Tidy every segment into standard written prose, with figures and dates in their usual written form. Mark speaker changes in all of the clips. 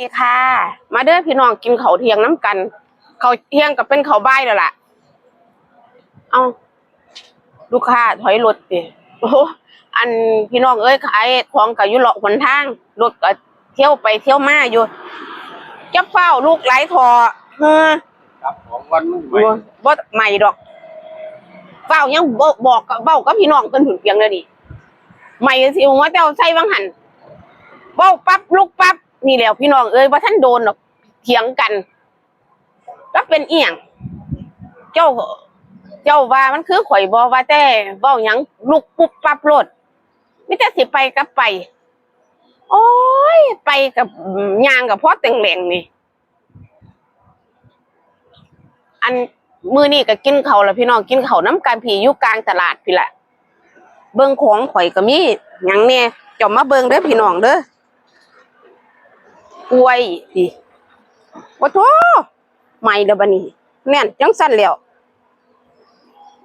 Speaker 1: นี่ค่ะมาเด้อพี่น้องกินข้าวเที่ยงน้ำกันข้าวเที่ยงกับเป็นข้าวบ่ายแล้วล่ะเอาลูกค้าถอยรถดิโอ้อันพี่น้องเอ้ยขายของกับอยู่เลาะหนทางรถก็เที่ยวไปเที่ยวมาอยู่จะเฝ้าลูกไหลทอ
Speaker 2: ครับของวันมันใหม่
Speaker 1: บ่ใหม่ดอกเฝ้ายังบอกกับเบ้ากับพี่น้องเพิ่นถึงเพียงเลยดิใหม่สิหัวเจ้าใส่วังหันเบ้าปั๊บลูกปั๊บนี่แหละพี่น้องเอ้ยว่าท่านโดนหรอกเถียงกันแล้วเป็นเอียงเจ้าว่ามันคือข่อยบอว่าแต่เว้าหยังลุกปุ๊บปั๊บโลดมิแต่สิไปกับไปโอ้ยไปกับยางกับพ่อแต่งแหลงนี่อันมือนี่ก็กินเขาแล้วพี่น้องกินเขาน้ำกันผีอยู่กลางตลาดพี่ละเบิ่งของข่อยก็มีหยังเนี่ยเจ้ามาเบิ่งเด้อพี่น้องเด้อกล้วยดิโอ้โธ่ใหม่เด้อบัดนี้แน่นจังสั่นแล้ว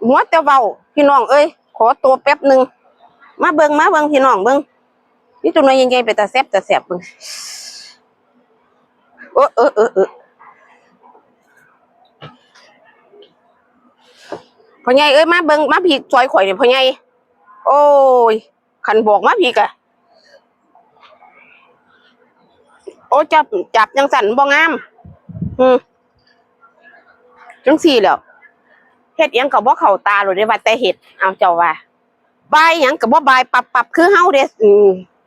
Speaker 1: หัวแต่เว้าพี่น้องเอ้ยขอตัวแป๊บนึงมาเบิ่งพี่น้องเบิ่งนี่ตัวน้อยใหญ่ๆไปตาแซ่บเบิ่งพ่อใหญ่เอ้ยมาเบิ่งมาพี่ซอยข่อยนี่พ่อใหญ่โอ้ยคันบอกมาพี่กะโอ้จับจังสั่นบ่งามจังสี่แล้วเฮ็ดหยังก็บ่เข้าตาเลยได้ว่าแต่เฮ็ดเอาเจ้าว่าบายหยังก็บ่บายปับคือเฮาเด้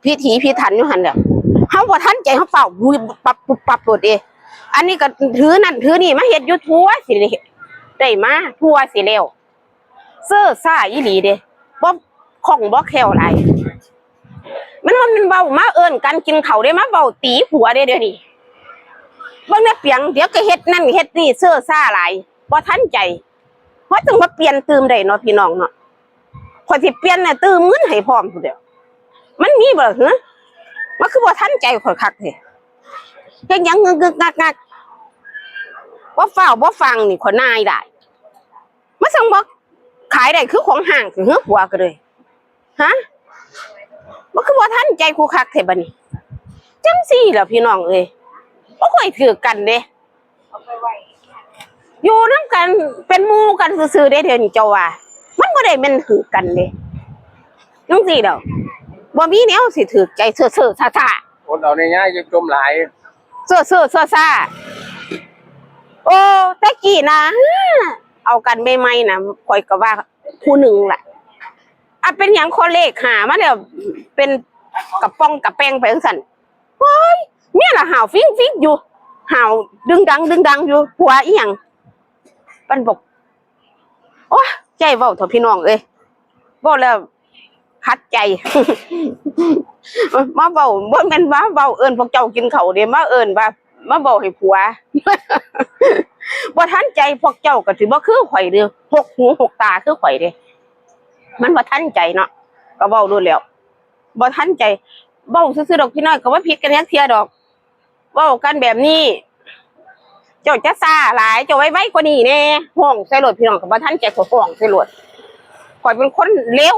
Speaker 1: พิถีพิถันอยู่หั่นแหละเฮาบ่ทันใจเฮาเฝ้าปับโดดเด้อันนี้ก็ถือนั่นถือนี่มาเฮ็ดอยู่ทั่วสิได้มาทั่วสิแล้วเซ้อซ่าอีหลีเด้บ่คล่องบ่แคล่วหลายมันเว้ามาเอิ้นกันกินข้าวได้มาเว้าตีผัวเด้เดี๋ยวนี้เบิ่งแน่เปียงเดี๋ยวก็เฮ็ดนั่นเฮ็ดนี่เซ้อซ่าหลายบ่ทันใจเพราะจึงมาเปลี่ยนตื่มได้เนาะพี่น้องเนาะข่อยสิเปลี่ยนน่ะตื่มเงินให้พร้อมพุ่นเดียวมันมีบ่เหรอมันคือบ่ทันใจข่อยคักแท้เฮ็ดหยังงึกงักบ่ฟ้าวบ่ฟังนี่ข่อยนายได้มันสั่งบ่ขายได้คือของห้างคือผัวก็เลยฮะมันคือบ่ทันใจกูคักแท้บัดนี้จังซี่ล่ะพี่น้องเอ้ยบ่ค่อยถือกันเด้อยู่นำกันเป็นหมู่กันซื่อๆเด้เดี๋ยวนี้เจ้าว่ามันบ่ได้แม่นถือกันเด้จังซี่ดอกบ่มีแนวสิถือใจเซื่อๆซ่าๆ
Speaker 2: คนเอาในง่ายจะจมหลาย
Speaker 1: เซื่อซ่าโอ้แต่กี้นะเอากันใหม่ๆนะข่อยก็ว่าผู้หนึ่งแหละเป็นหยังข้อเลขหามาแล้วเป็นกระป้องกระแป้งไปจังซั่นเฮ้ยเนี่ยล่ะห่าวฟิ้งอยู่ห่าวดึงดังอยู่ผัวอีหยังปันบอกโอ้ใจเว้าเถอะพี่น้องเอ้ยเว้าแล้วคัดใจมาเว้าบ่แม่นว่าเว้าเอิ้นพวกเจ้ากินข้าวเด้มาเอิ้นว่ามาเว้าให้ผัวบ่ทันใจพวกเจ้าก็สิบ่คือข่อยเด้อหกหูหกตาคือข่อยเด้มันบ่ทันใจเนาะก็เว้ารู้แล้วบ่ทันใจเว้าซื่อๆดอกพี่น้อยก็ว่าผิดกันจักเที่ยดอกเว้ากันแบบนี้เจ้าจะซ่าหลายเจ้าไว้กว่านี้แน่ห้องใส่รถพี่น้องก็บ่ทันใจข่อยห้องใส่รถข่อยเป็นคนเลว